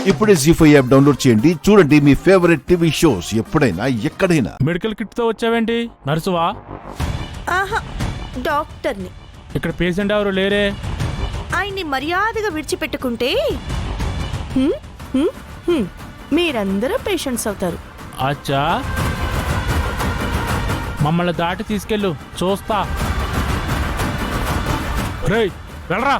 ఇప్పుడే జీ5 app download చేయండి. చూడండి మీ ఫేవరెట్ టీవీ షోస్ ఎప్పుడైనా ఎక్కడైనా. మెడికల్ కిట్ తో వచ్చావేంటి? నర్సువా? ఆహా, డాక్టర్ని. ఇక్కడ పేషెంట్ ఎవరు లేరే? ఆయన్ని మర్యాదగా విడిచిపెట్టుకుంటే మీరందరూ పేషెంట్స్ అవుతారు. అచ్చా, మమ్మల్ని దాటి తీసుకెళ్ళు, చూస్తా. రేయ్ వెళ్ళరా.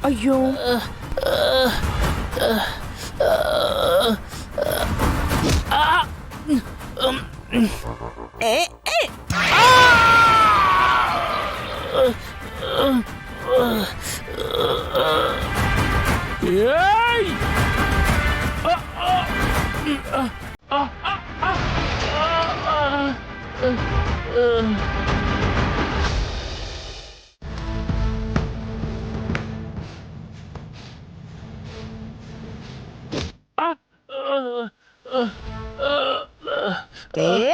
అయ్యో, ఏ ఏ ఏయ్! ఏ ఏ.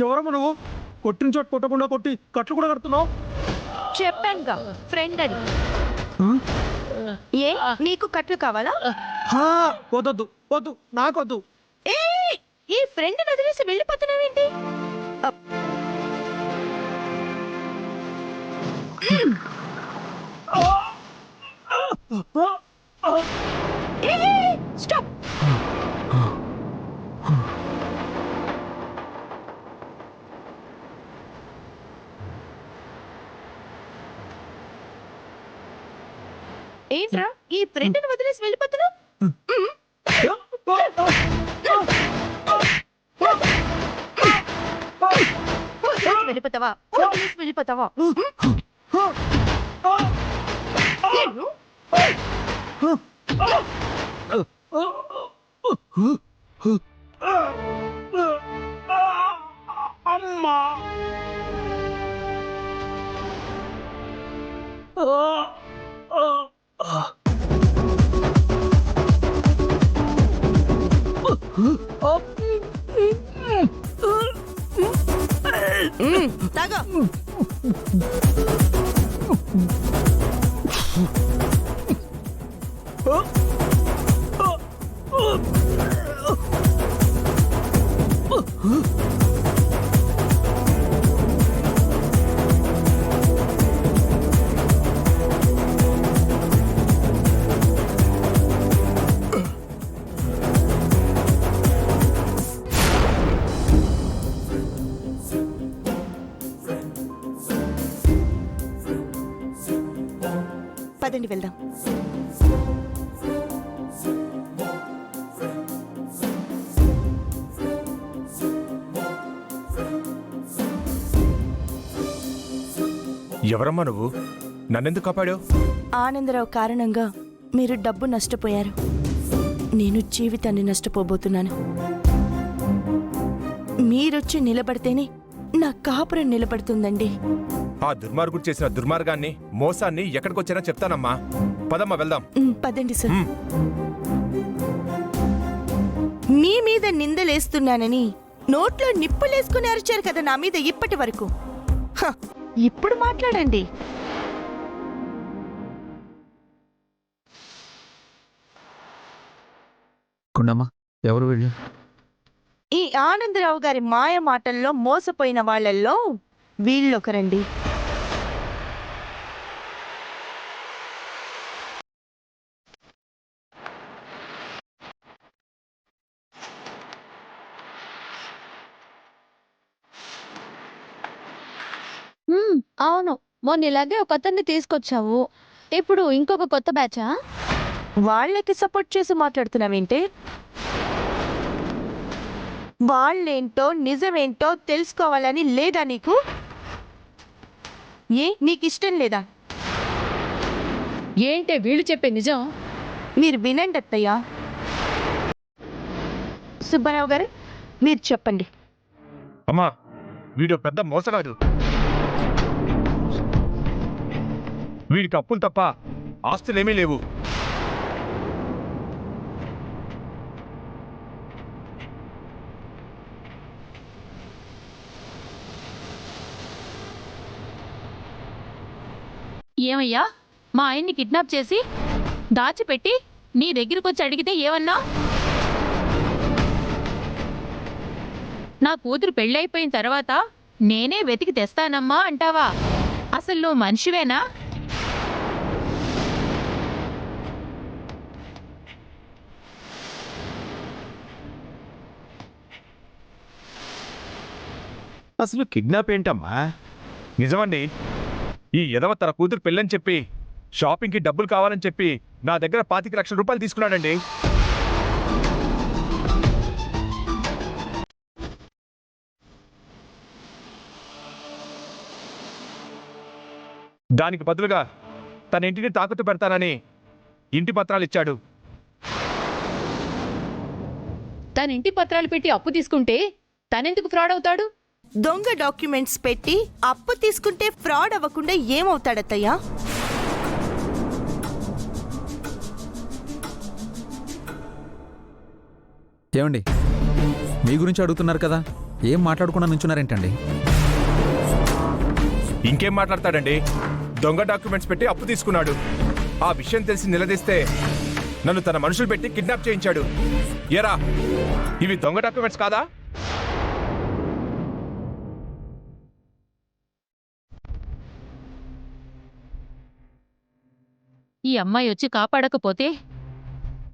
ఎవరమ్మా నువ్వు? కొట్టిన చోట కొట్టకుండా కొట్టి కట్లు కూడా కడుతున్నావు. చెప్పానుగా ఫ్రెండ్ అని. ఏ నీకు కట్లు కావాలా? వద్దు వద్దు, నాకొద్దు. ఏ ఈ ఫ్రెండ్ వదిలేసి వెళ్ళిపోతున్నావేంటి? స్టాప్. ఏంట్రా ఈ ఫ్రెండ్ వదిలేసి వెళ్ళిపోతున్నావు? వెళ్ళిపోతావా? వదిలేసి వెళ్ళిపోతావా? అమ్మా, తాగా. పదండి వెళ్దాం. ఎవరమ్మా నువ్వు? నన్నెందుకు కాపాడావు? ఆనందరావు కారణంగా మీరు డబ్బు నష్టపోయారు. నేను జీవితాన్ని నష్టపోబోతున్నాను. మీరొచ్చి నిలబడితేనే నా కాపురం నిలబడుతుందండి. ఆ దుర్మార్గుడు చేసిన దుర్మార్గాన్ని, మోసాన్ని ఎక్కడికొచ్చినా చెప్తానమ్మా. పదమ్మా వెళ్దాం. పదండి సార్. మీ మీద నిందలేస్తున్నానని నోట్లో నిప్పులేసుకుని అరిచారు కదా నా మీద ఇప్పటి వరకు. ఇప్పుడు మాట్లాడండి. కుండమ్మ, ఎవరు వీళ్ళు? ఈ ఆనందరావు గారి మాయ మాటల్లో మోసపోయిన వాళ్ళల్లో వీళ్ళొకరండి. అవును, మొన్న ఇలాగే ఒక అతన్ని తీసుకొచ్చావు. ఇప్పుడు ఇంకొక కొత్త బ్యాచా? వాళ్ళకి సపోర్ట్ చేసి మాట్లాడుతున్నావేంటే? వాళ్ళేంటో నిజమేంటో తెలుసుకోవాలని లేదా నీకు? నీకు ఇష్టం లేదా? ఏంటే వీళ్ళు చెప్పే నిజం? మీరు వినండి అత్తయ్య. సుబ్బారావు గారు, మీరు చెప్పండి. అమ్మా, వీడు పెద్ద మోసగాడు. వీడికి అప్పులు తప్ప ఆస్తులేమీ లేవు. ఏమయ్యా, మా ఆయన్ని కిడ్నాప్ చేసి దాచిపెట్టి నీ దగ్గరికి వచ్చి అడిగితే ఏమన్నా? నా కూతురు పెళ్ళైపోయిన తర్వాత నేనే వెతికి తెస్తానమ్మా అంటావా? అసలు నువ్వు మనిషివేనా? అసలు కిడ్నాప్ ఏంటమ్మా? నిజమండి. ఈ ఎదవ తన కూతురు పెళ్ళని చెప్పి షాపింగ్కి డబ్బులు కావాలని చెప్పి నా దగ్గర 25 లక్షల రూపాయలు తీసుకున్నాడండి. దానికి బదులుగా తన ఇంటిని తాకట్టు పెడతానని ఇంటి పత్రాలు ఇచ్చాడు. తన ఇంటి పత్రాలు పెట్టి అప్పు తీసుకుంటే తనెందుకు ఫ్రాడ్ అవుతాడు? దొంగ డాక్యుమెంట్స్ పెట్టి అప్పు తీసుకుంటే ఫ్రాడ్ అవ్వకుండా ఏమవుతాడత్తయ్యా? ఏమండి, మీ గురించి అడుగుతున్నారు కదా, ఏం మాట్లాడకుండా నుంచున్నారేంటండి? ఇంకేం మాట్లాడతాడండి? దొంగ డాక్యుమెంట్స్ పెట్టి అప్పు తీసుకున్నాడు. ఆ విషయం తెలిసి నిలదీస్తే నన్ను తన మనుషులు పెట్టి కిడ్నాప్ చేయించాడు. ఏరా, ఇవి దొంగ డాక్యుమెంట్స్ కాదా? ఈ అమ్మాయి వచ్చి కాపాడకపోతే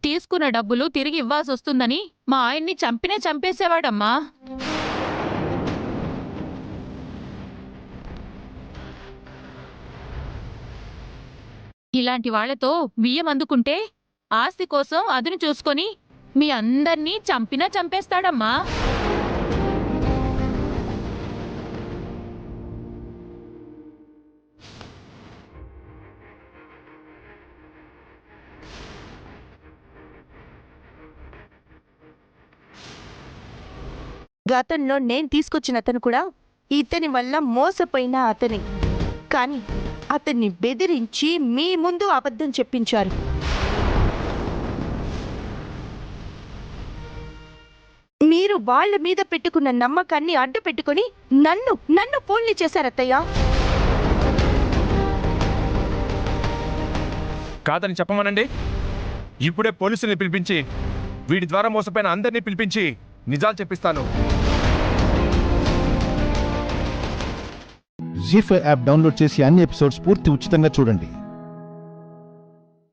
తీసుకున్న డబ్బులు తిరిగి ఇవ్వాల్సి వస్తుందని మా ఆయన్ని చంపేసేవాడమ్మా. ఇలాంటి వాళ్లతో బియ్యం అందుకుంటే ఆస్తి కోసం అదును చూసుకొని మీ అందర్నీ చంపేస్తాడమ్మా. గతంలో నేను తీసుకొచ్చిన అతను కూడా ఇతని వల్ల మోసపోయిన అతని. కానీ అతన్ని బెదిరించి మీ ముందు అబద్ధం చెప్పించారు. మీరు వాళ్ళ మీద పెట్టుకున్న నమ్మకాన్ని అడ్డు పెట్టుకుని నన్ను పోల్ని చేశారత్తయ్య. కాదని చెప్పమనండి. ఇప్పుడే పోలీసుల్ని పిలిపించి వీడి ద్వారా మోసపోయిన అందరినీ పిలిపించి నిజాలు చెప్పిస్తాను. జీ5 యాప్ డౌన్లోడ్ చేసి అన్ని ఎపిసోడ్స్ పూర్తి ఉచితంగా చూడండి.